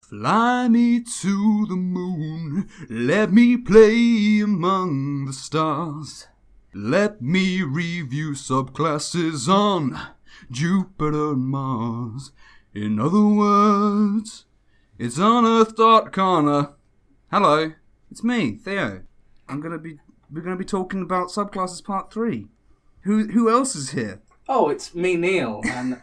Fly me to the moon, let me play among the stars. Let me review subclasses on Jupiter and Mars. In other words, it's Unearthed ARTcana. Hello, it's me, Theo. We're gonna be talking about subclasses part 3. Who else is here? Oh, it's me, Neil, and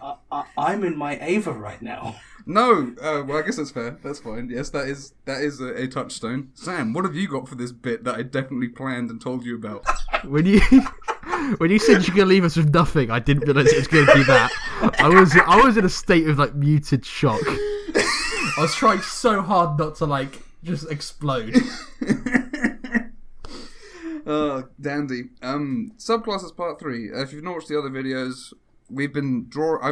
I'm in my Ava right now. No, well, I guess that's fair. That's fine. Yes, that is a touchstone. Sam, what have you got for this bit that I definitely planned and told you about? When you said you're gonna leave us with nothing, I didn't realise it was gonna be that. I was in a state of muted shock. I was trying so hard not to just explode. Dandy. Subclasses part 3. If you've not watched the other videos, I've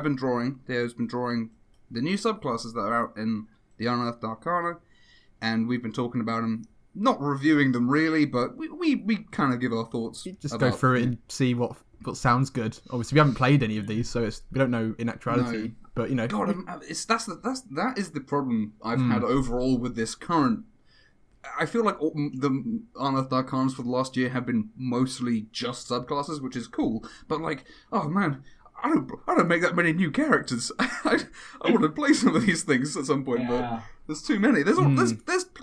been drawing. Theo's been drawing the new subclasses that are out in the Unearthed ARTcana, and we've been talking about them, not reviewing them really, but we kind of give our thoughts. Just go through it and see what sounds good. Obviously, we haven't played any of these, so we don't know in actuality. No. But God, that is the problem I've had overall with this current. I feel like the Unearthed ARTcanas for the last year have been mostly just subclasses, which is cool. But oh man, I don't make that many new characters. I want to play some of these things at some point, but there's too many. There's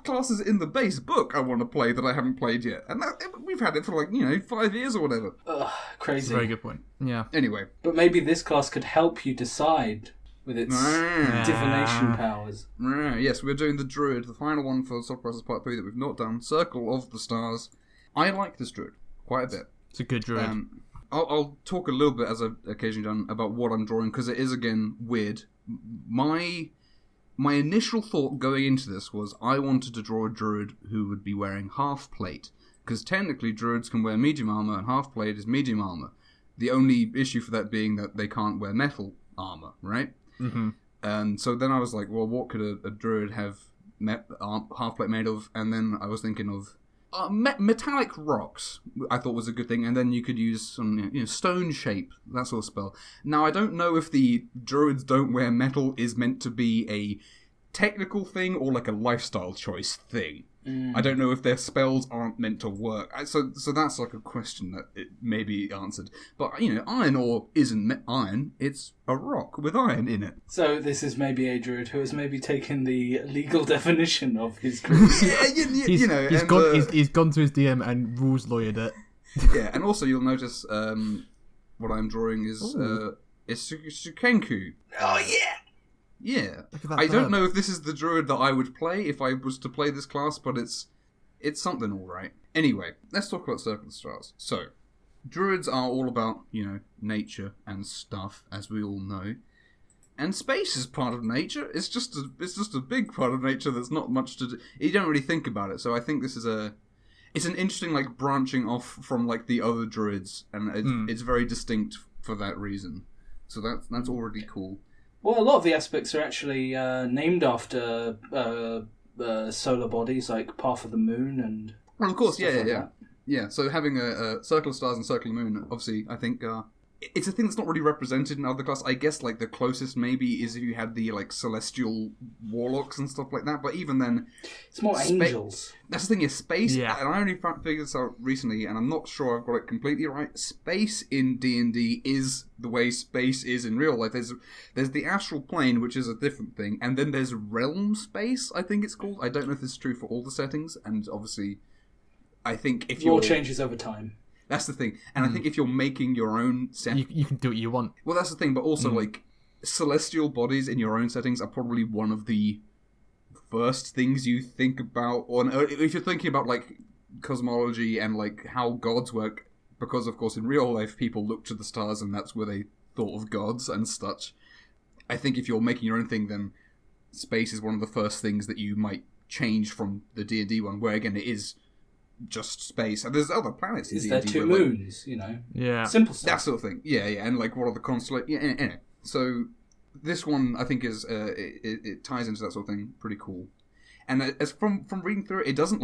classes in the base book I want to play that I haven't played yet, and we've had it for 5 years or whatever. Crazy. That's a very good point. Yeah. Anyway, but maybe this class could help you decide with its divination powers. Yes, we're doing the Druid, the final one for Subclasses Part 3 that we've not done, Circle of the Stars. I like this Druid quite a bit. It's a good Druid. I'll talk a little bit, as I've occasionally done, about what I'm drawing, because it is, again, weird. My initial thought going into this was I wanted to draw a Druid who would be wearing half plate, because technically Druids can wear medium armor, and half plate is medium armor. The only issue for that being that they can't wear metal armor, right? Mm-hmm. And so then I was like, well, what could a Druid have half plate made of? And then I was thinking of metallic rocks. I thought was a good thing, and then you could use some stone shape, that sort of spell. Now I don't know if the Druids don't wear metal is meant to be a technical thing or a lifestyle choice thing. I don't know if their spells aren't meant to work. So that's a question that it may be answered. But, iron ore isn't iron. It's a rock with iron in it. So this is maybe a Druid who has maybe taken the legal definition of his group. He's gone to his DM and rules lawyered it. Yeah, and also you'll notice what I'm drawing is Sukenku. Oh, yeah! Yeah, I don't know if this is the Druid that I would play if I was to play this class, but it's something alright. Anyway, let's talk about Circle of the Stars. So, Druids are all about, nature and stuff, as we all know. And space is part of nature. It's just a big part of nature that's not much to do. You don't really think about it, so I think this is it's an interesting, branching off from, the other Druids, and it's very distinct for that reason. So that's already cool. Well, a lot of the aspects are actually named after solar bodies, like Path of the Moon and. Well, of course, yeah. That. Yeah, so having a Circle of Stars and Circle of the Moon, obviously, I think it's a thing that's not really represented in other classes. I guess the closest maybe is if you had the celestial warlocks and stuff like that. But even then, it's more angels. That's the thing is space. Yeah. And I only figured this out recently, and I'm not sure I've got it completely right. Space in D&D is the way space is in real life. There's the astral plane, which is a different thing, and then there's realm space. I think it's called. I don't know if this is true for all the settings, and obviously, I think if all changes over time. That's the thing. And I think if you're making your own set... You can do what you want. Well, that's the thing, but also, celestial bodies in your own settings are probably one of the first things you think about. Or if you're thinking about, cosmology and, how gods work, because, of course, in real life, people look to the stars and that's where they thought of gods and such. I think if you're making your own thing, then space is one of the first things that you might change from the D&D one, where, again, it is... just space, and there's other planets in D&D. Is there two moons, Yeah. Simple stuff. That sort of thing. Yeah, and what are the constellations? Yeah, anyway. So, this one, I think, is, it ties into that sort of thing pretty cool. And as from reading through it, it doesn't,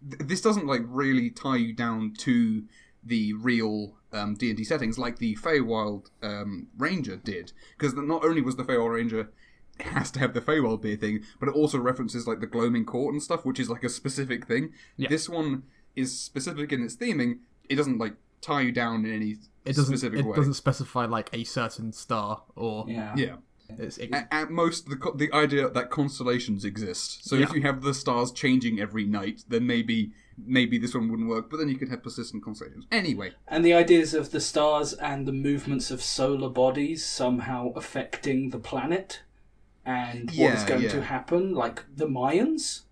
this doesn't, really tie you down to the real D&D settings like the Feywild Ranger did. Because not only was the Feywild Ranger has to have the Feywild be a thing, but it also references like the Gloaming Court and stuff, which is like a specific thing. Yeah. This one is specific in its theming. It doesn't like tie you down in any specific way. It doesn't specify like a certain star or Yeah. It's, At most, the idea that constellations exist. So if you have the stars changing every night, then maybe this one wouldn't work. But then you could have persistent constellations. Anyway. And the ideas of the stars and the movements of solar bodies somehow affecting the planet and what is going to happen, like the Mayans.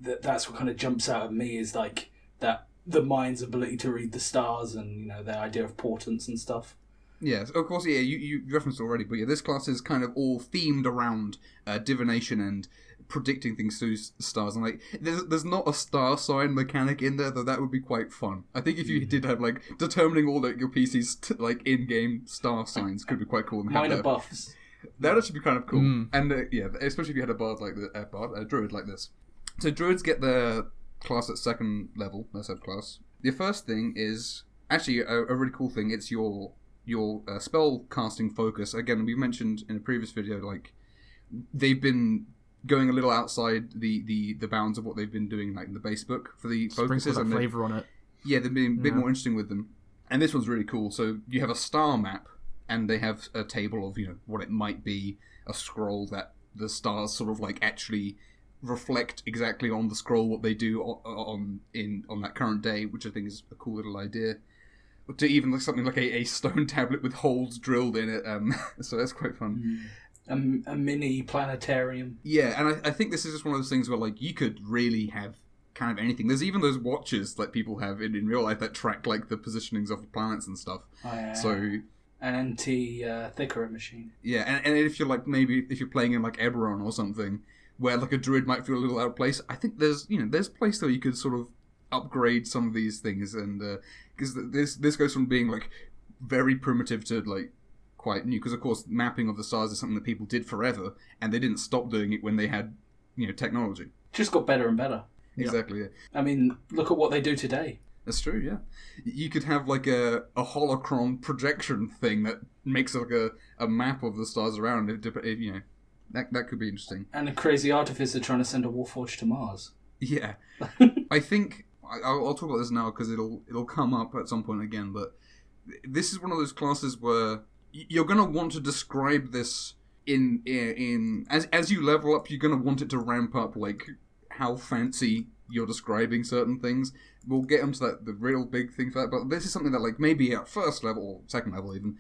That's what kind of jumps out at me is like that the Mayans' ability to read the stars and, you know, their idea of portents and stuff. Yes, of course, you referenced it already, but this class is kind of all themed around divination and predicting things through stars. And like, there's not a star sign mechanic in there, though that would be quite fun. I think if you did have like determining all your PC's like in-game star signs could be quite cool. And minor buffs. That would be kind of cool. And especially if you had a bard like a druid like this. So druids get their class at second level, their subclass. The first thing is actually a really cool thing. It's your spell casting focus. Again, we mentioned in a previous video, like they've been going a little outside the bounds of what they've been doing, like in the base book for the focuses and flavor on it. Yeah, they've been a bit more interesting with them, and this one's really cool. So you have a star map, and they have a table of what it might be, a scroll that the stars sort of like actually reflect exactly on the scroll what they do on that current day, which I think is a cool little idea. To even like something like a stone tablet with holes drilled in it, so that's quite fun. A mini planetarium. Yeah, and I think this is just one of those things where like you could really have kind of anything. There's even those watches that people have in real life that track like the positionings of planets and stuff. Oh, yeah. So an anti-Thickerer machine. Yeah, and if you're like maybe if you're playing in like Eberron or something, where like a druid might feel a little out of place, I think there's place where you could sort of upgrade some of these things, and because this goes from being like very primitive to like quite new, because of course mapping of the stars is something that people did forever, and they didn't stop doing it when they had technology. Just got better and better. Exactly. Yeah. I mean, look at what they do today. That's true. Yeah, you could have like a holocron projection thing that makes like a map of the stars around it. That could be interesting. And a crazy artificer trying to send a warforged to Mars. Yeah, I think I'll talk about this now because it'll come up at some point again. But this is one of those classes where you're gonna want to describe this in as you level up. You're gonna want it to ramp up, like how fancy you're describing certain things. We'll get into the real big thing for that. But this is something that like maybe at first level or second level even,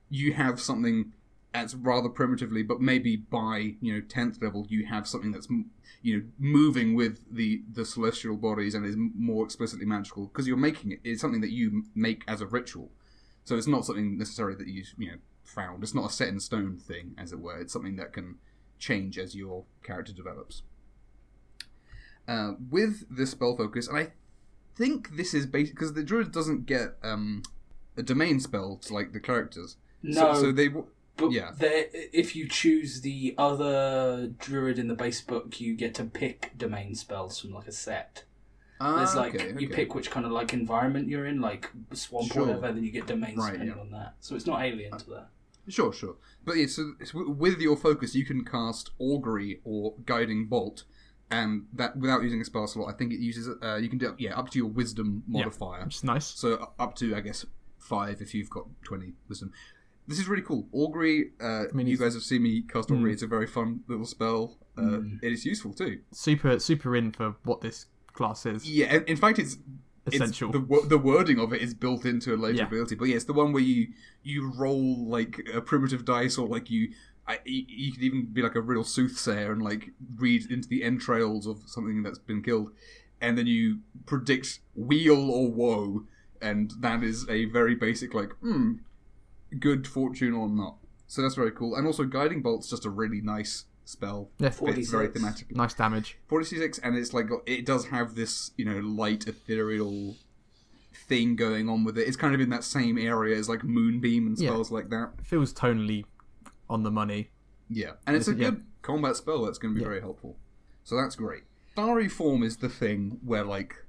you have something that's rather primitively, but maybe by 10th level you have something that's moving with the celestial bodies and is more explicitly magical because you're making it. It's something that you make as a ritual, so it's not something necessarily that you found. It's not a set in stone thing, as it were. It's something that can change as your character develops. With this spell focus, and I think this is basic because the druid doesn't get a domain spell like the characters. No. So they. But if you choose the other druid in the base book, you get to pick domain spells from like a set. There's like you pick which kind of like environment you're in, like swamp or whatever, then you get domains depending on that. So it's not alien to that. Sure. But yeah, so with your focus, you can cast Augury or Guiding Bolt, and that without using a spell slot. I think it uses you can do up to your Wisdom modifier, which is nice. So up to I guess 5 if you've got 20 Wisdom. This is really cool. Augury, you guys have seen me cast Augury. It's a very fun little spell. It is useful too. Super in for what this class is. Yeah, in fact, it's essential. The wording of it is built into a later ability. But yeah, it's the one where you roll like a primitive dice, or like you could even be like a real soothsayer and like read into the entrails of something that's been killed, and then you predict weal or woe, and that is a very basic like good fortune or not. So that's very cool. And also Guiding Bolt's just a really nice spell. Yeah, fits very thematically. Nice damage. 46, and it's like it does have this light ethereal thing going on with it. It's kind of in that same area as like Moonbeam and spells like that. It feels tonally on the money. Yeah, and it's a good combat spell that's going to be very helpful. So that's great. Starry Form is the thing where like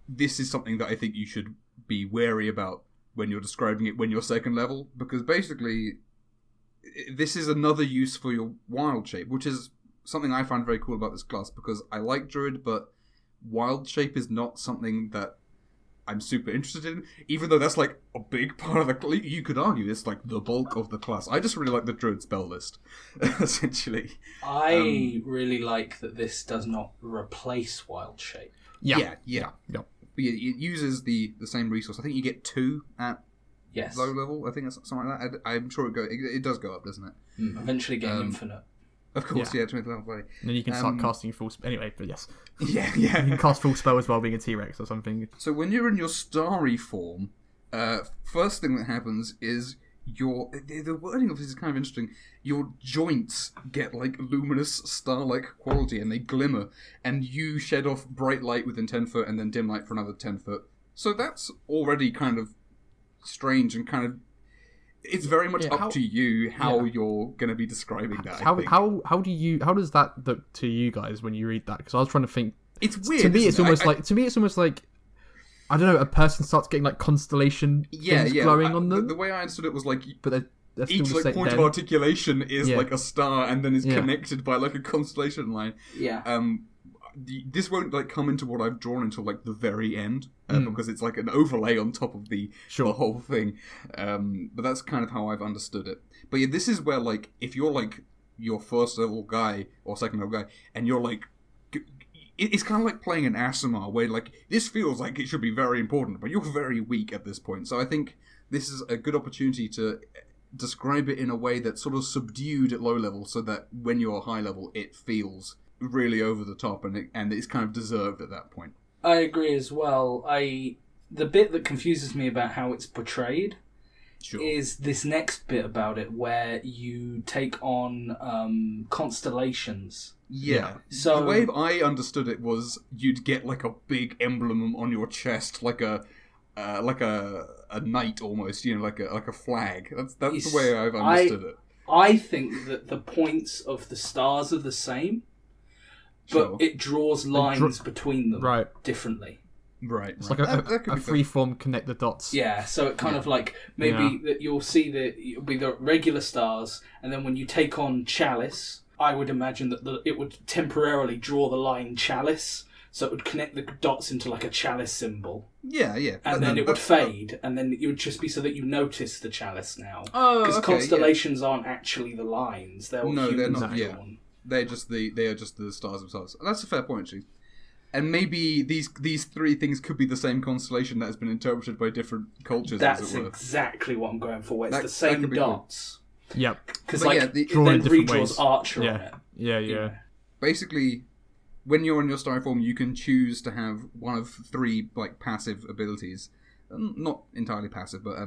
this is something that I think you should be wary about when you're describing it when you're second level, because basically this is another use for your wild shape, which is something I find very cool about this class, because I like druid, but wild shape is not something that I'm super interested in, even though that's like a big part of the... You could argue it's like the bulk of the class. I just really like the druid spell list, essentially. I really like that this does not replace wild shape. Yeah. But it uses the same resource. I think you get 2 at low level. I think it's something like that. I'm sure it does go up, doesn't it? Eventually get infinite. Of course, 20th level play. And then you can start casting full spell. Anyway, but yes. Yeah. You can cast full spell as well, being a T-Rex or something. So when you're in your starry form, first thing that happens is the wording of this is kind of interesting. Your joints get like luminous star-like quality, and they glimmer, and you shed off bright light within 10 foot, and then dim light for another 10 foot. So that's already kind of strange and kind of... It's very much up to you how you're going to be describing that. How does that look to you guys when you read that? Because I was trying to think. It's weird. To me, it's almost like I don't know. A person starts getting like constellation things glowing on them. The way I understood it was like, but they're each like point of articulation is like a star, and then is connected by like a constellation line. Yeah. This won't like come into what I've drawn until like the very end, because it's like an overlay on top of the whole thing. But that's kind of how I've understood it. But yeah, this is where like if you're like your first level guy or second level guy, and you're like, it's kind of like playing an Aasimar, where like this feels like it should be very important, but you're very weak at this point. So I think this is a good opportunity to describe it in a way that's sort of subdued at low level, so that when you're high level, it feels really over the top, and it's kind of deserved at that point. I agree as well. The bit that confuses me about how it's portrayed is this next bit about it, where you take on constellations. Yeah. So the way I understood it was you'd get like a big emblem on your chest, like a knight almost, like a flag. That's the way I've understood it. I think that the points of the stars are the same, but it draws lines between them differently. Right. It's like a free-form connect the dots. Yeah, so it kind of like maybe that you'll see it'll be the regular stars, and then when you take on Chalice, I would imagine that it would temporarily draw the line Chalice, so it would connect the dots into like a chalice symbol. Yeah. And then it would fade, and then it would just be so that you notice the chalice now. Oh, because constellations aren't actually the lines; they're not. Yeah. They are just the stars themselves. That's a fair point, actually. And maybe these 3 things could be the same constellation that has been interpreted by different cultures. That's as it were. exactly what I'm going for. It's the same dots. Cool. Yep. Because then redraws Archer on it. Yeah. Basically, when you're in your starry form, you can choose to have one of 3 like passive abilities. Not entirely passive, but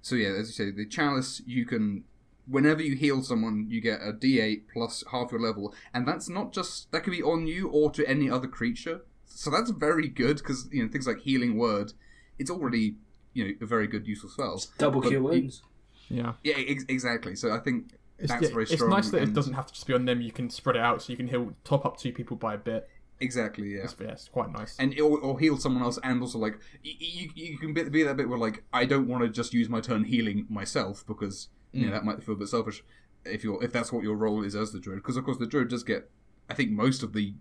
so yeah, as you say, the chalice, you can... Whenever you heal someone, you get a D8 plus half your level, and that's not just... That could be on you or to any other creature. So that's very good, because things like Healing Word, it's already a very good useful spell. It's double cure wounds. Yeah, exactly. So I think that's very strong. It's nice that it doesn't have to just be on them. You can spread it out, so you can heal top up 2 people by a bit. Exactly, yeah. It's quite nice. And or heal someone else, and also like you can be that bit where like I don't want to just use my turn healing myself, because that might feel a bit selfish if that's what your role is as the druid. Because of course the druid does get, I think, most of the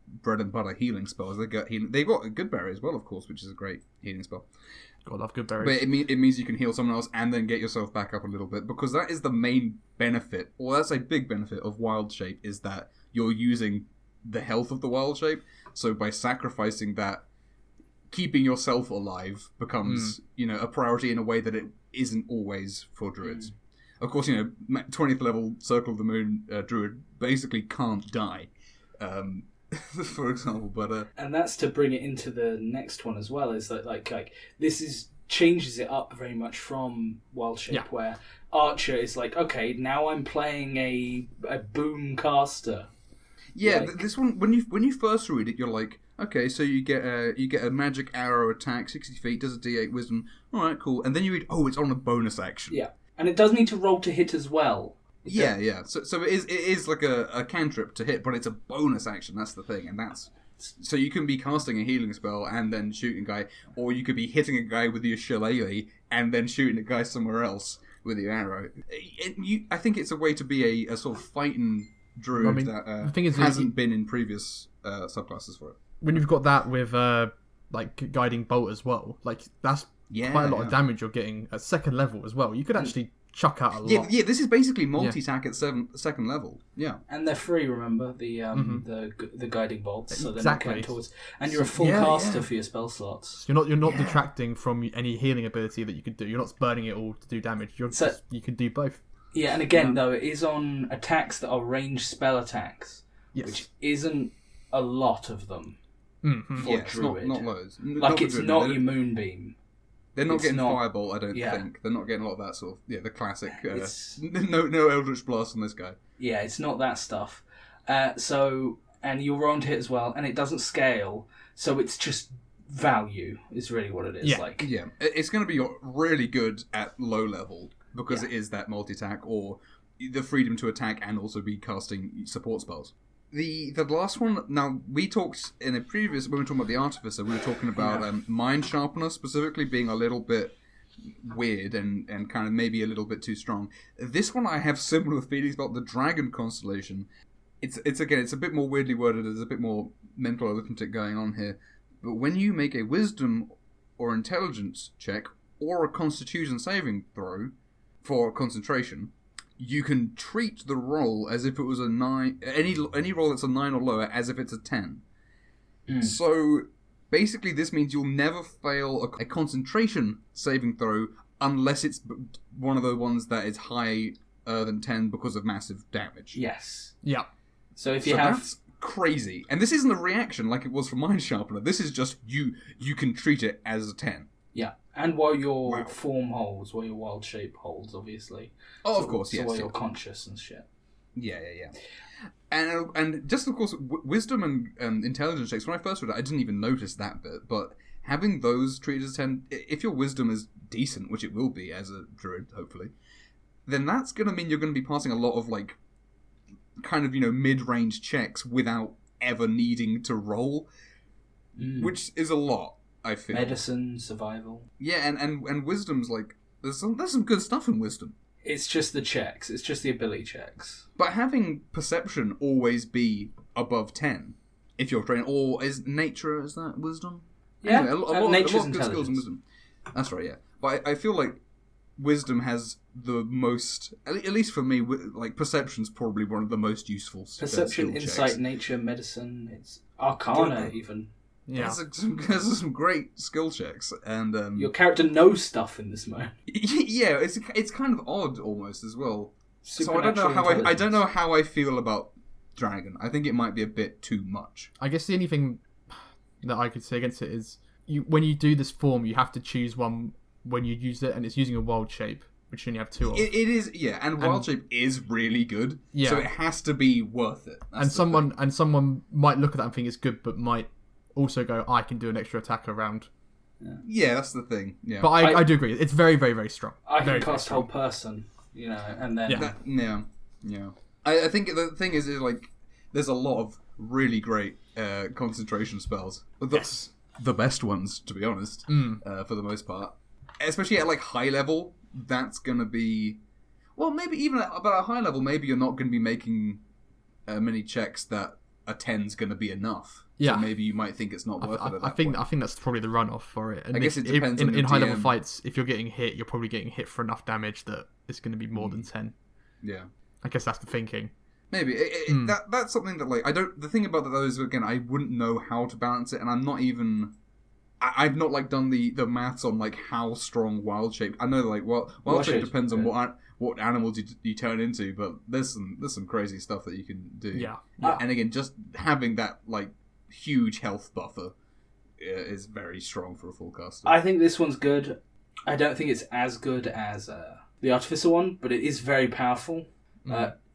bread and butter healing spells. They get healing. They've got a good berry as well, of course, which is a great healing spell. God, I love good berries. But it means you can heal someone else and then get yourself back up a little bit, because that is the main benefit, or that's a big benefit of wild shape, is that you're using the health of the wild shape. So by sacrificing that, keeping yourself alive becomes a priority in a way that it isn't always for druids. Of course, 20th level Circle of the Moon druid basically can't die, for example. But and that's to bring it into the next one as well. Is that like this changes it up very much from wild shape, where Archer is like, okay, now I'm playing a boom caster. Yeah, this one, when you first read it, you're like, okay, so you get a magic arrow attack, 60 feet, does a D8 wisdom. All right, cool. And then you read, it's on a bonus action. Yeah, and it does need to roll to hit as well. Yeah. So it is like a cantrip to hit, but it's a bonus action. That's the thing, and that's so you can be casting a healing spell and then shooting a guy, or you could be hitting a guy with your shillelagh and then shooting a guy somewhere else. with your arrow. I think it's a way to be a sort of fighting druid that the thing is, hasn't been in previous subclasses for it. When you've got that with like guiding bolt as well, like that's quite a lot of damage you're getting at second level as well. You could actually chuck out a lot. Yeah, this is basically multi-tack at second level. Yeah, and they're free. Remember the guiding bolts, so they're not going towards. And you're a full Yeah, caster for your spell slots. You're not detracting from any healing ability that you could do. You're not burning it all to do damage. You can do both. Yeah, and again though, it is on attacks that are ranged spell attacks, which isn't a lot of them for druid. Not loads. It's not your moonbeam. They're not getting Firebolt, I don't think. They're not getting a lot of that sort of... the classic... no Eldritch Blast on this guy. Yeah, it's not that stuff. And you're wrong to hit as well, and it doesn't scale, so it's just value is really what it is. Yeah, it's going to be really good at low level, because it is that multi-attack, or the freedom to attack and also be casting support spells. The last one, now, we talked in a previous, when we were talking about the Artificer, we were talking about Mind Sharpener specifically being a little bit weird and kind of maybe a little bit too strong. This one I have similar feelings about. The Dragon Constellation. It's a bit more weirdly worded, there's a bit more mental arithmetic going on here. But when you make a Wisdom or Intelligence check, or a Constitution saving throw for concentration, you can treat the roll as if it was a 9. Any roll that's a 9 or lower as if it's a 10. So basically, this means you'll never fail a concentration saving throw unless it's one of the ones that is higher than 10 because of massive damage. Yes. Yeah. So if you have... that's crazy. And this isn't a reaction like it was for Mind Sharpener. This is just you can treat it as a 10. Yeah. And while your form holds, while your wild shape holds, obviously. Oh, of course, yes. So while you're conscious and shit. Yeah. And just, of course, wisdom and intelligence checks, when I first read it, I didn't even notice that bit, but having those treated as 10, if your wisdom is decent, which it will be as a druid, hopefully, then that's going to mean you're going to be passing a lot of, like, kind of, mid-range checks without ever needing to roll, which is a lot. I feel medicine, survival. Yeah, and wisdom's like there's some good stuff in wisdom. It's just the checks. It's just the ability checks. But having perception always be above 10, if you're trained, or is that wisdom? Yeah, anyway, a lot of good skills in intelligence. wisdom. That's right. Yeah, but I feel like wisdom has the most, at least for me, like perception's probably one of the most useful. Perception, insight, checks. Nature, medicine. It's Arcana even. Yeah, there's some great skill checks, and your character knows stuff in this mode. Yeah, it's kind of odd almost as well. So I don't know how I feel about Dragon. I think it might be a bit too much. I guess the only thing that I could say against it is when you do this form, you have to choose one when you use it, and it's using a wild shape, which you only have 2 of. It is, yeah, and wild shape is really good. Yeah, so it has to be worth it. Someone might look at that and think it's good, but might also go, I can do an extra attack around. Yeah, that's the thing. Yeah, but I do agree. It's very, very, very strong. I can cast whole person, and then yeah. I think the thing is like there's a lot of really great concentration spells. The best ones, to be honest, for the most part. Especially at like high level, that's gonna be maybe even at a high level, maybe you're not gonna be making many checks that a 10's gonna be enough. Yeah, so maybe you might think it's not worth it. I think that's probably the runoff for it. And I guess it depends on in high level fights. If you're getting hit, you're probably getting hit for enough damage that it's going to be more than 10. Yeah, I guess that's the thinking. Maybe that's something that like I don't. The thing about those again, I wouldn't know how to balance it, and I'm not even. I've not like done the maths on like how strong wild shape. I know like wild shape depends on what animals you turn into, but there's some crazy stuff that you can do. Yeah. And again, just having that like huge health buffer is very strong for a full caster. I think this one's good. I don't think it's as good as the Artificer one, but it is very powerful.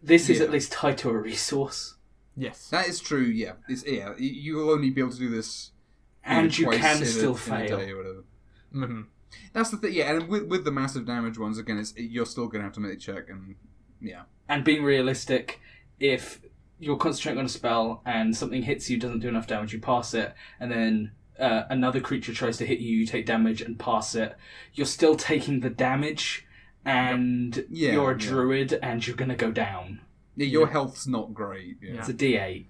This is at least tied to a resource. Yes, that is true. Yeah, you'll only be able to do this, and you can still fail. Or whatever. That's the thing. Yeah, and with the massive damage ones, again, you're still going to have to make a check, and yeah. And being realistic, if you're concentrating on a spell and something hits you, doesn't do enough damage, you pass it, and then another creature tries to hit you, you take damage and pass it, you're still taking the damage, and you're a druid, and you're going to go down. Yeah, your health's not great. Yeah. It's a D8.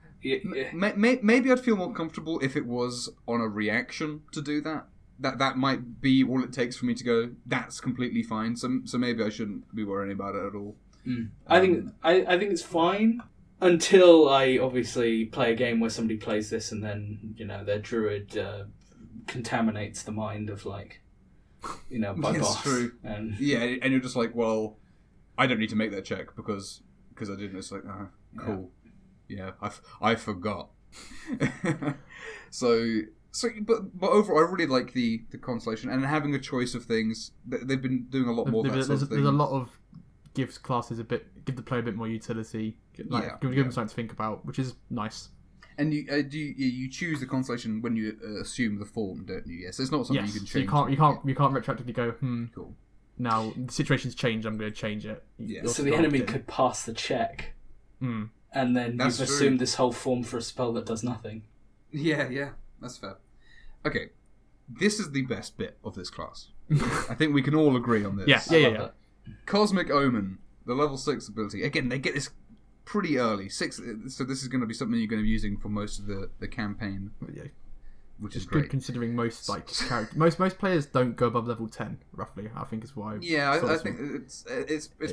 Maybe I'd feel more comfortable if it was on a reaction to do that. That might be all it takes for me to go, that's completely fine. So maybe I shouldn't be worrying about it at all. I think it's fine until I obviously play a game where somebody plays this and then, their druid contaminates the mind of, my boss. True. And and you're just like, well, I don't need to make that check because I didn't. It's like, cool. Yeah, I forgot. But overall, I really like the constellation and having a choice of things. They've been doing a lot more of that sort of thing. There's a lot of gives classes give the player a bit more utility, give them something to think about, which is nice. And you choose the constellation when you assume the form, don't you? Yes, it's not something you can change. So you can't retroactively go, cool. Now the situation's changed, I'm going to change it. Yeah. So the enemy could pass the check, and then you've assumed this whole form for a spell that does nothing. Yeah, that's fair. Okay, this is the best bit of this class. I think we can all agree on this. Yeah. Cosmic Omen, the level 6 ability. Again, they get this pretty early. 6, so this is going to be something you're going to be using for most of the campaign. Yeah. Which is good great. Considering most most players don't go above level 10, roughly. I think is why. Yeah, I think it's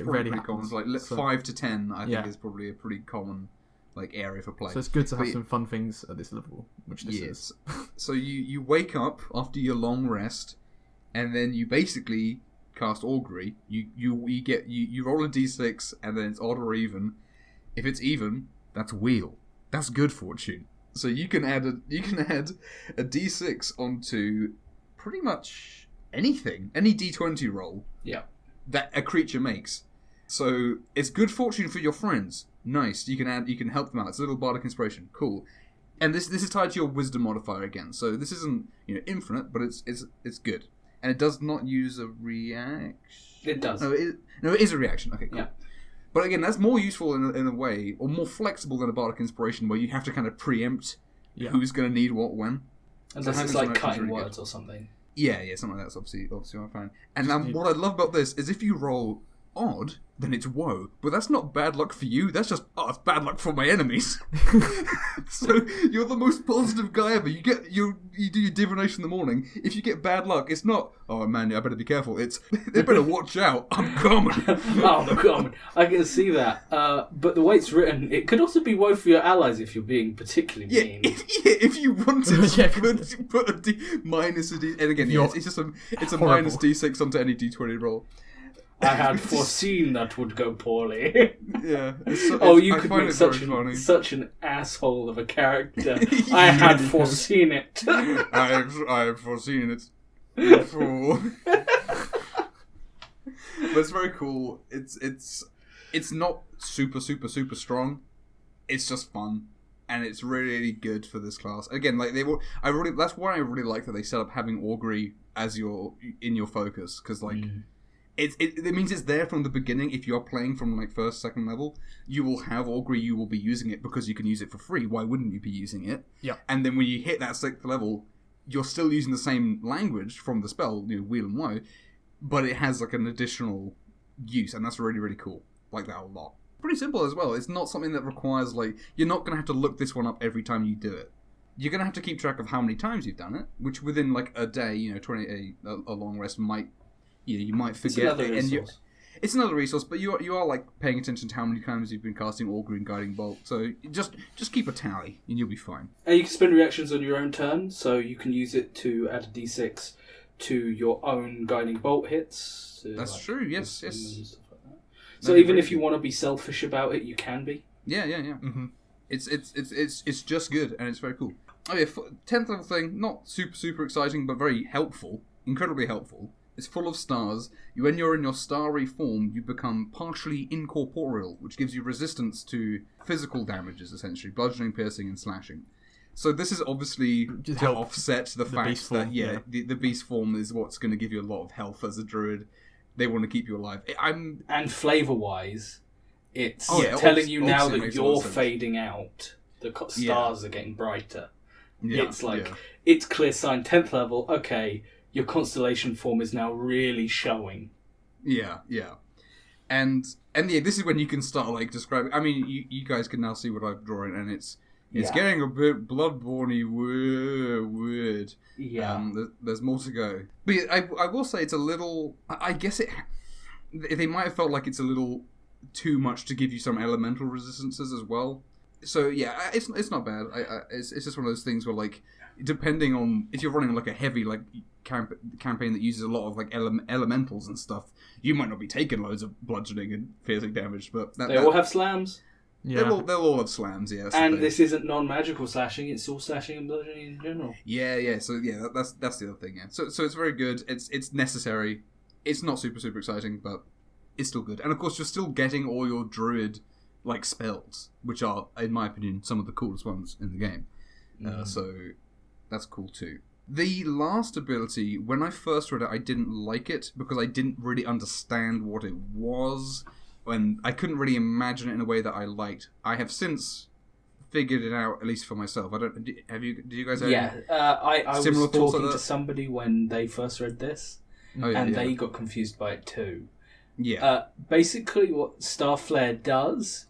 probably pretty common. Like 5 to 10, I think is probably a pretty common area for play. So it's good to have some fun things at this level, which this is. So you wake up after your long rest, and then you basically cast Augury. You roll a d6, and then it's odd or even. If it's even, that's wheel. That's good fortune. So you can add a d6 onto pretty much anything, any d20 roll. Yeah. That a creature makes. So it's good fortune for your friends. Nice. You can help them out. It's a little bardic inspiration. Cool. And this is tied to your wisdom modifier again. So this isn't infinite, but it's good. And it does not use a reaction. It does. No, it is a reaction. Okay, cool. Yeah. But again, that's more useful in a way, or more flexible than a bardic inspiration, where you have to kind of preempt who's going to need what when. Unless it's like cutting words or something. Yeah, something like that's obviously what I find. And what I love about this is if you roll odd, then it's woe. But that's not bad luck for you. That's just it's bad luck for my enemies. So you're the most positive guy ever. You do your divination in the morning. If you get bad luck, it's not oh man, I better be careful. It's they better watch out. I'm coming. I'm coming. I can see that. But the way it's written, it could also be woe for your allies if you're being particularly mean. If you wanted, you could put a minus a D. And again, it's just a minus D6 onto any D20 roll. I had foreseen that would go poorly. Yeah. You could make such an asshole of a character. I had foreseen it. I have foreseen it. You fool. But it's very cool. It's not super strong. It's just fun, and it's really good for this class. Again, that's why I really like that they set up having Augury as in your focus, because It means it's there from the beginning. If you're playing from first, second level, you will have Augury. You will be using it because you can use it for free. Why wouldn't you be using it? Yeah. And then when you hit that 6th level, you're still using the same language from the spell, wheel and woe, but it has an additional use, and that's really really cool. Like that a lot. Pretty simple as well. It's not something that requires you're not gonna have to look this one up every time you do it. You're gonna have to keep track of how many times you've done it, which within a day, 20 a long rest might. You might forget. It's another resource, but you are paying attention to how many times you've been casting Augury and Guiding Bolt. So just keep a tally, and you'll be fine. And you can spend reactions on your own turn, so you can use it to add a d6 to your own Guiding Bolt hits. That's true. Yes. Stuff like that. So even if you want to be selfish about it, you can be. Yeah. Mm-hmm. It's just good, and it's very cool. Oh yeah, 10th level thing, not super exciting, but very helpful, incredibly helpful. It's full of stars. When you're in your starry form, you become partially incorporeal, which gives you resistance to physical damages, essentially, bludgeoning, piercing, and slashing. So this is obviously to offset the fact that the beast form is what's going to give you a lot of health as a druid. They want to keep you alive. And flavour-wise, it's telling you now that you're fading out. The stars are getting brighter. Yeah, it's it's clear sign, 10th level, okay, your constellation form is now really showing. Yeah. And yeah, this is when you can start like describing. I mean, you guys can now see what I'm drawing, and it's getting a bit bloodborne-y weird. Yeah. There's more to go. But yeah, I will say it's a little. I guess they might have felt like it's a little too much to give you some elemental resistances as well. So yeah, it's not bad. It's just one of those things where like, depending on if you're running like a heavy like campaign that uses a lot of like elementals and stuff, you might not be taking loads of bludgeoning and piercing damage. But they all have slams. Yeah. They'll all have slams, yes. And this isn't non-magical slashing; it's all slashing and bludgeoning in general. Yeah. So yeah, that's the other thing. Yeah. So it's very good. It's necessary. It's not super exciting, but it's still good. And of course, you're still getting all your druid like spells, which are, in my opinion, some of the coolest ones in the game. So that's cool too. The last ability, when I first read it, I didn't like it because I didn't really understand what it was, and I couldn't really imagine it in a way that I liked. I have since figured it out, at least for myself. I don't. Have you? Did you guys? Have I was talking to somebody when they first read this, and they got confused by it too. Yeah. Basically, what Starflare does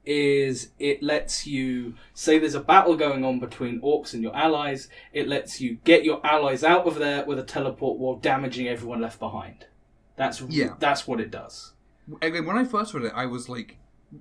is it lets you, say there's a battle going on between orcs and your allies, it lets you get your allies out of there with a teleport while damaging everyone left behind. That's what it does. And when I first read it, I was like,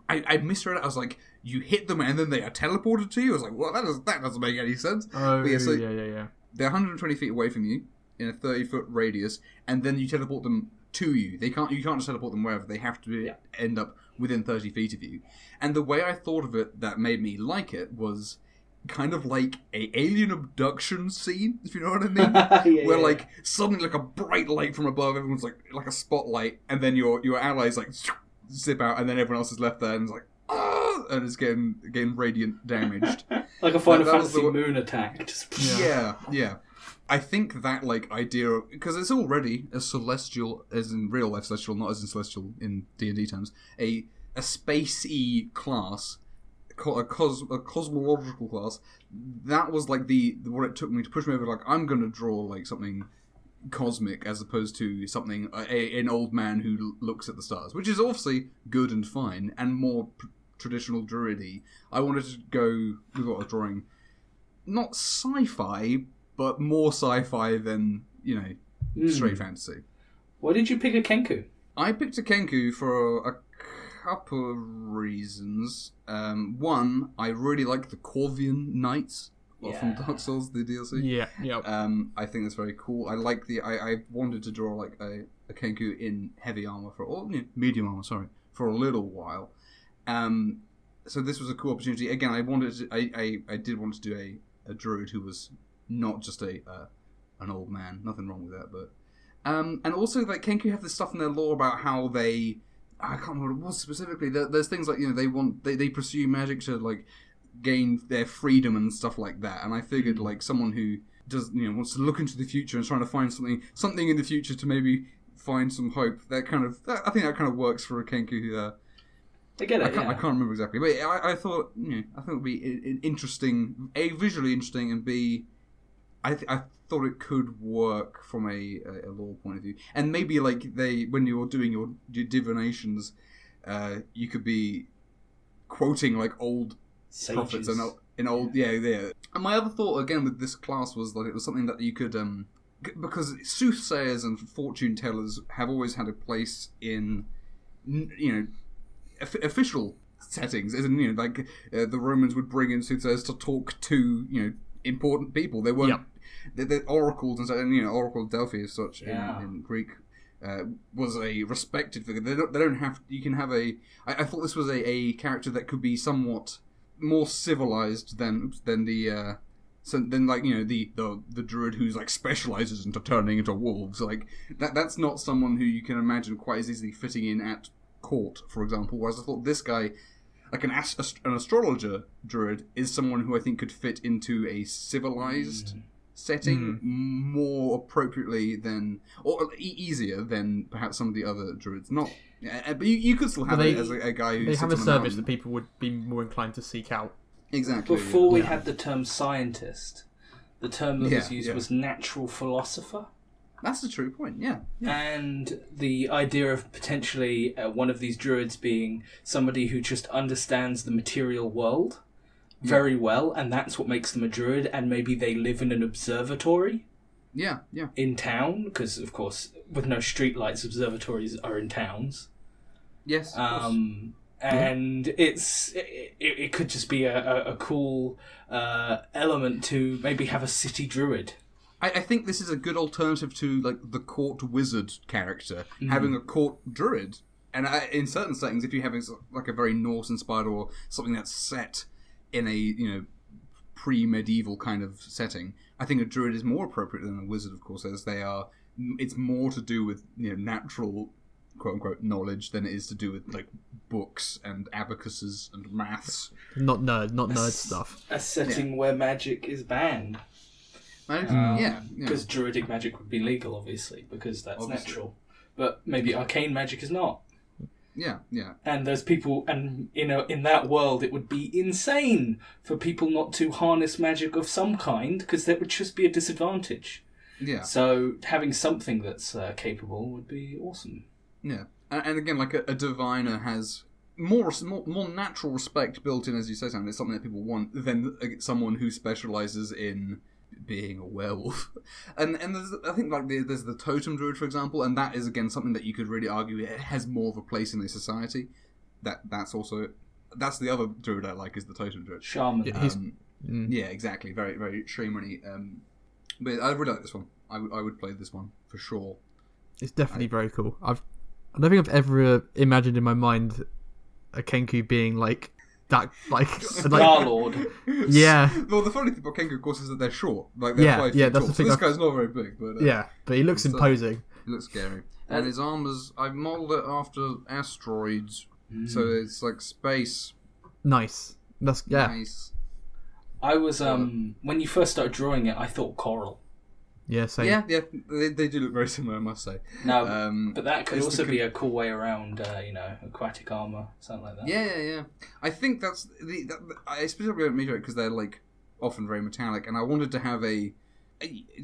I misread it. I was like, you hit them and then they are teleported to you? I was like, well, that doesn't make any sense. Oh, but yeah. They're 120 feet away from you in a 30-foot radius, and then you teleport them to you. You can't just teleport them wherever. They have to end up within 30 feet of you. And the way I thought of it that made me like it was kind of like a alien abduction scene, if you know what I mean. Where like suddenly like a bright light from above, everyone's like a spotlight, and then your allies like zip out, and then everyone else is left there and it's like and it's getting radiant damaged. Like a Final Fantasy moon attack. Yeah. I think that like idea, because it's already a celestial, as in real life celestial, not as in celestial in D&D terms, a spacey class, a cosmological class. That was like what it took me to push me over. Like, I'm going to draw like something cosmic as opposed to something an old man who looks at the stars, which is obviously good and fine and more traditional druid-y. I wanted to go with what I was drawing, not sci-fi, but more sci-fi than, straight fantasy. Why did you pick a Kenku? I picked a Kenku for a couple of reasons. One, I really like the Corvian Knights from Dark Souls, the DLC. Yeah. I think that's very cool. I like I wanted to draw like a Kenku in heavy armor medium armor, for a little while. So this was a cool opportunity. Again, I did want to do a druid who was not just an old man. Nothing wrong with that, but and also like Kenku have this stuff in their lore about how I can't remember what it was specifically. There's things like they pursue magic to like gain their freedom and stuff like that. And I figured like someone who does wants to look into the future and trying to find something in the future to maybe find some hope. I think that kind of works for a Kenku. I get it. I can't remember exactly, but I thought it would be interesting. A, visually interesting, and B, I thought it could work from a lore point of view, and maybe like when you're doing your divinations, you could be quoting like old sages. Prophets and old And my other thought again with this class was that it was something that you could because soothsayers and fortune tellers have always had a place in official settings, as in the Romans would bring in soothsayers to talk to important people. They weren't the oracles and Oracle of Delphi as such in Greek was a respected figure. They don't have. You can have I thought this was a character that could be somewhat more civilized than the druid who's like specializes into turning into wolves. Like that's not someone who you can imagine quite as easily fitting in at court, for example. Whereas I thought this guy, like an astrologer druid, is someone who I think could fit into a civilized setting more appropriately or easier than perhaps some of the other druids. Not, but you could still have it as a guy who they have a service that people would be more inclined to seek out. Exactly. Before we had the term scientist, the term that was used was natural philosopher. That's a true point, yeah. And the idea of potentially one of these druids being somebody who just understands the material world very well, and that's what makes them a druid, and maybe they live in an observatory in town, because, of course, with no streetlights, observatories are in towns. Yes, of course. And it could just be a cool element to maybe have a city druid. I think this is a good alternative to like the court wizard character, having a court druid. And in certain settings, if you're having like a very Norse-inspired or something that's set in a pre-medieval kind of setting, I think a druid is more appropriate than a wizard, of course, as they are. It's more to do with natural, quote unquote, knowledge than it is to do with like books and abacuses and maths. Not nerd stuff. A setting where magic is banned. Because druidic magic would be legal, obviously, because that's natural. But maybe arcane magic is not. Yeah. And there's people, and in that world, it would be insane for people not to harness magic of some kind, because that would just be a disadvantage. Yeah. So having something that's capable would be awesome. Yeah, and again, like a diviner has more natural respect built in, as you say, Sam. It's something that people want than someone who specializes in being a werewolf. And there's, I think, like there's the totem druid, for example, and that is again something that you could really argue it has more of a place in a society. That's the other druid I like, is the totem druid. Shaman. Yeah, exactly. Very very shaman-y. But I really like this one. I would play this one for sure. It's definitely very cool. I don't think I've ever imagined in my mind a Kenku being like that, like Star-Lord. Yeah. Well, the funny thing about Kenku, of course, is that they're short. Like they're 5 feet that's tall. the thing. So this guy's not very big, but but he looks imposing. He looks scary, and his armor's, I've modelled it after asteroids, so it's like space. Nice. Nice. I was when you first started drawing it, I thought coral. Yeah, same. Yeah, they do look very similar, I must say. No, but that could also be a cool way around, aquatic armor, something like that. Yeah. I think that's I specifically don't mean it because they're like often very metallic, and I wanted to have a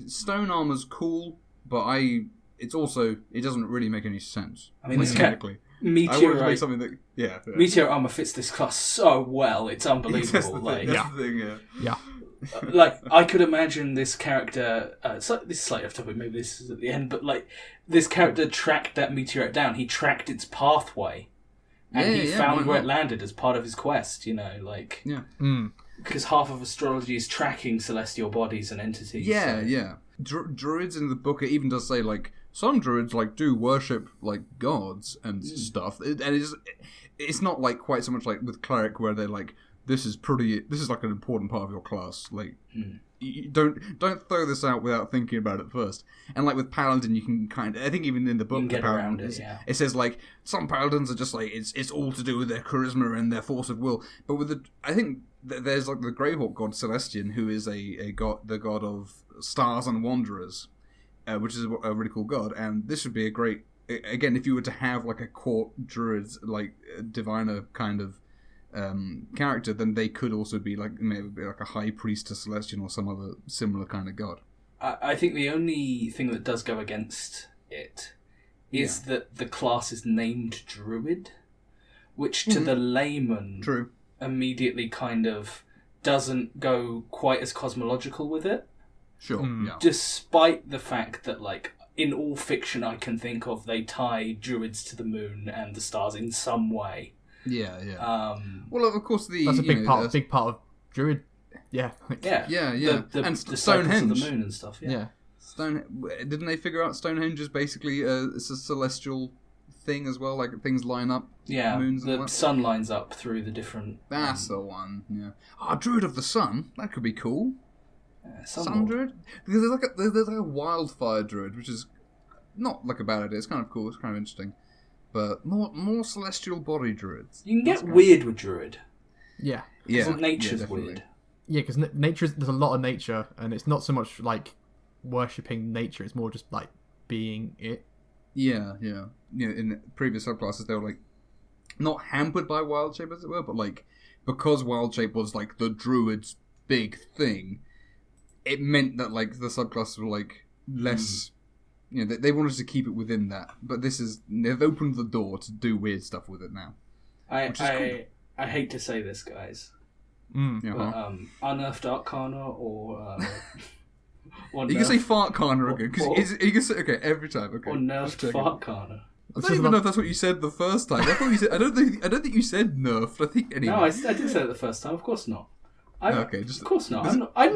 stone armor's cool, but it doesn't really make any sense. I mean, mechanically. Meteorite. I wanted to make something that Meteor armor fits this class so well; it's unbelievable. That's the thing. Yeah. Like, I could imagine this character. This is slightly off topic. Maybe this is at the end, but like this character tracked that meteorite down. He tracked its pathway, and he found where it landed as part of his quest. Because half of astrology is tracking celestial bodies and entities. Yeah. Druids in the book, it even does say like some druids like do worship like gods and stuff, and it's not like quite so much like with cleric where they're like, this is like an important part of your class. Like, you don't throw this out without thinking about it first. And like with paladin, you can I think even in the book, get around it. Yeah. It says like some paladins are just like it's all to do with their charisma and their force of will. But with I think there's like the Greyhawk god Celestian, who is a god, the god of stars and wanderers, which is a really cool god. And this would be a great, again, if you were to have like a court druid, like a diviner kind of character, then they could also be like maybe like a high priest to Celestian or some other similar kind of god. I think the only thing that does go against it is that the class is named druid, which to the layman immediately kind of doesn't go quite as cosmological with it. Sure. Yeah. Despite the fact that like in all fiction I can think of, they tie druids to the moon and the stars in some way. Yeah. Well, of course, that's a big part of druid. Yeah. And the Stonehenge of the moon and stuff. Yeah. Didn't they figure out Stonehenge is basically it's a celestial thing as well? Like things line up. Yeah. Moons the sun lines up through the different. That's the one. Yeah. Druid of the Sun. That could be cool. Sun druid. Because there's like a wildfire druid, which is not like a bad idea. It's kind of cool. It's kind of interesting. But more celestial body druids. You can get weird with druid. Yeah. Nature's weird. Yeah, because there's a lot of nature, and it's not so much like worshipping nature. It's more just like being it. Yeah. In previous subclasses, they were like not hampered by wild shape, as it were, but like because wild shape was like the druid's big thing, it meant that like the subclasses were like less they wanted to keep it within that, but they've opened the door to do weird stuff with it now. I hate to say this, guys, but Unearthed ARTcana or you can say FartCana again because you can say every time. Okay, or nerfed FartCana. I don't even know if that's what you said the first time. I thought you said. I don't think you said nerfed. I think anyway. No, I did say it the first time. Of course not. Of course not. I'm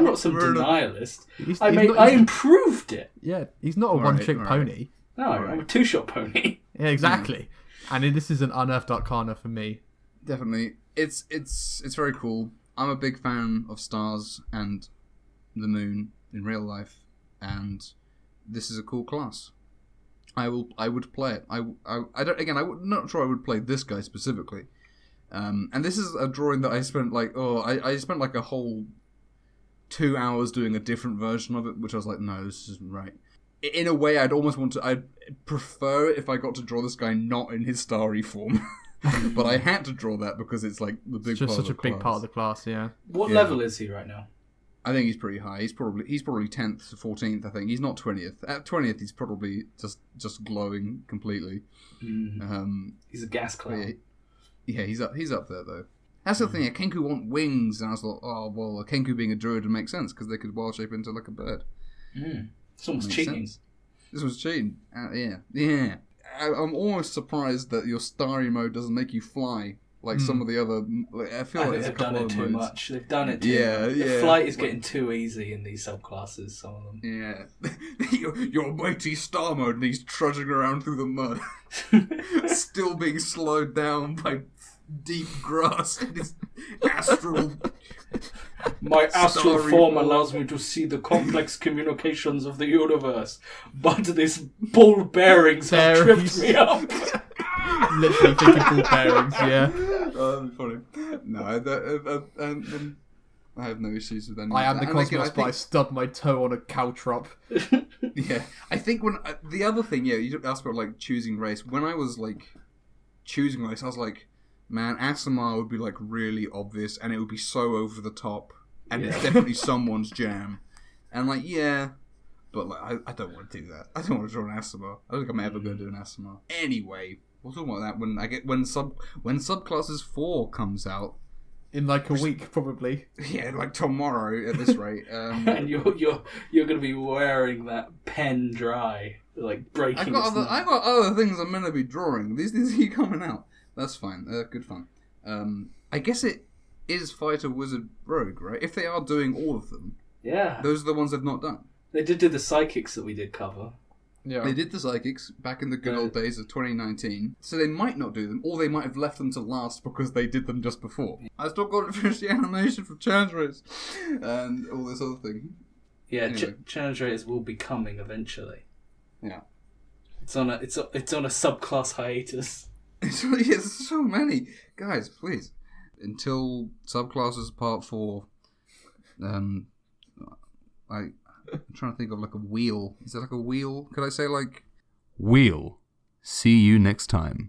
not some denialist. I improved it. Yeah, he's not a one-trick pony. No, I'm a two-shot pony. Yeah, exactly. And this is an Unearthed ARTcana for me. Definitely, it's very cool. I'm a big fan of stars and the moon in real life, and this is a cool class. I would play it. I'm not sure I would play this guy specifically. And this is a drawing that I spent I spent like a whole 2 hours doing a different version of it, which I was like, no, this isn't right. In a way, I'd prefer it if I got to draw this guy not in his starry form. But I had to draw that because it's like the big part of the class. It's just such a big part of the class, yeah. What level is he right now? I think he's pretty high. He's probably 10th to 14th, I think. He's not 20th. At 20th, he's probably just glowing completely. He's a gas cloud. Yeah, he's up there, though. That's the thing, a Kenku want wings, and I was like, oh, well, a Kenku being a druid would make sense, because they could wild shape into like a bird. This one's cheating. This was cheating. Yeah. I'm almost surprised that your starry mode doesn't make you fly, like some of the other... I feel like they've done it too much. They've done it too much. The flight is getting too easy in these subclasses, some of them. Yeah. your mighty star mode, and he's trudging around through the mud. Still being slowed down by deep grass in his astral... My astral form allows me to see the complex communications of the universe, but these ball bearings have tripped me up. Literally thinking ball bearings, yeah. Funny. No, I have no issues with any I am that. the cosmos, but I stubbed my toe on a caltrop. Yeah, I think when... the other thing, you asked about, like, choosing race. When I was, like, choosing race, I was like... Man, Asimar would be like really obvious, and it would be so over the top, and it's definitely someone's jam. And like, but like, I don't want to do that. I don't want to draw an Asimar. I don't think I'm ever going to do an Asimar. Anyway, we'll talk about that when subclasses 4 comes out in like a week, probably. Yeah, like tomorrow at this rate. And you're going to be wearing that pen dry, like breaking. I got other things I'm meant to be drawing. These things keep coming out. That's fine. Good fun. I guess it is Fighter, Wizard, Rogue, right? If they are doing all of them. Yeah. Those are the ones they've not done. They did do the Psychics that we did cover. Yeah. They did the Psychics back in the good old days of 2019. So they might not do them, or they might have left them to last because they did them just before. I still got to finish the animation for Challenge Race and all this other thing. Yeah, anyway. Challenge Race will be coming eventually. Yeah. It's on a subclass hiatus. There's so many. Guys, please. Until Subclasses Part 4, I'm trying to think of like a wheel. Is that like a wheel? Could I say like... Wheel. See you next time.